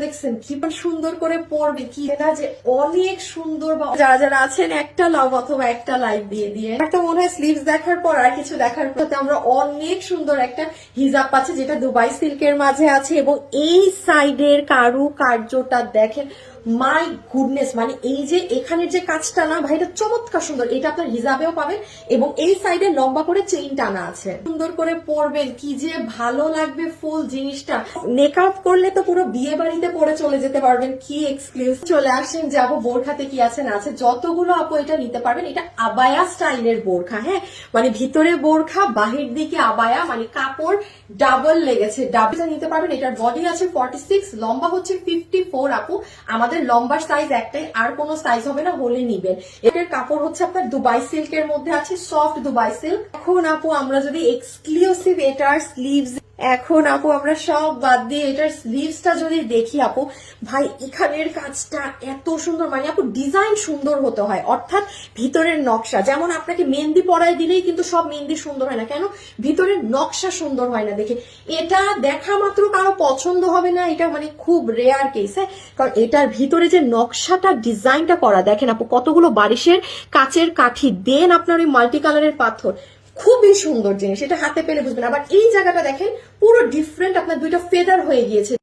দেখছেন কি সুন্দর করে পড়বে কি না যে অনেক সুন্দর। যারা যারা আছেন একটা লাভ অথবা একটা লাইক দিয়ে দিয়ে একটা মনে হয় স্লিভস দেখার পর আর কিছু দেখার পর আমরা অনেক সুন্দর একটা হিজাব পাচ্ছি যেটা দুবাই সিল্কের মাঝে আছে এবং এই সাইডের কারু কার্যটা দেখেন মাই গুডনেস, মানে এই যে এখানের যে কাজটা না ভাই এটা চমৎকার সুন্দর। এটা আপনার হিজাবেও পাবেন এবং এই সাইডে লম্বা করে চেইন টানা আছে। সুন্দর করে পরবেন কি যে ভালো লাগবে ফুল জিনিসটা। মেকআপ করলে তো পুরো বিয়ে বাড়িতে পরে চলে যেতে পারবেন। কি এক্সক্লুসিভ। চলে আসেন যাবো বোরখাতে কি আছে না আছে, যতগুলো আপু এটা নিতে পারবেন। এটা আবায়া স্টাইলের বোরখা, হ্যাঁ মানে ভিতরে বোরখা বাহির দিকে আবায়া, মানে কাপড় ডাবল লেগেছে। ডাবলটা নিতে পারবেন। এটার বডি আছে 46, লম্বা হচ্ছে 54 আপু। আমাদের লম্বার সাইজ একটাই, আর কোনো সাইজ হবে না, হলে নিবেন। এটার কাপড় হচ্ছে আপনার দুবাই সিল্কের মধ্যে আছে, সফট দুবাই সিল্ক। এখন আপু আমরা যদি এক্সক্লুসিভ এটার স্লিভস, এখন আপু আমরা সব বাদ দিয়ে এটার স্লিভসটা যদি দেখি আপু, ভাই এখানের কাজটা এত সুন্দর, মানে আপু ডিজাইন সুন্দর হতে হয়, অর্থাৎ ভিতরের নকশা। যেমন আপনাকে মেহেন্দি পরায় দিলেই কিন্তু সব মেহেন্দি সুন্দর হয় না, কেন ভিতরের নকশা সুন্দর হয় না দেখে। এটা দেখা মাত্র কারো পছন্দ হবে না, এটা মানে খুব রেয়ার কেস, হ্যাঁ কারণ এটার ভিতরে যে নকশাটা ডিজাইনটা করা দেখেন আপু, কতগুলো বারিশের কাচের কাঠি দেন আপনার ওই মাল্টি কালারের পাথর, খুবই সুন্দর জিনিস। এটা হাতে পেলে বুঝবেন। আবার এই জায়গাটা দেখেন পুরো ডিফারেন্ট, আপনার দুইটা ফেদার হয়ে গিয়েছে।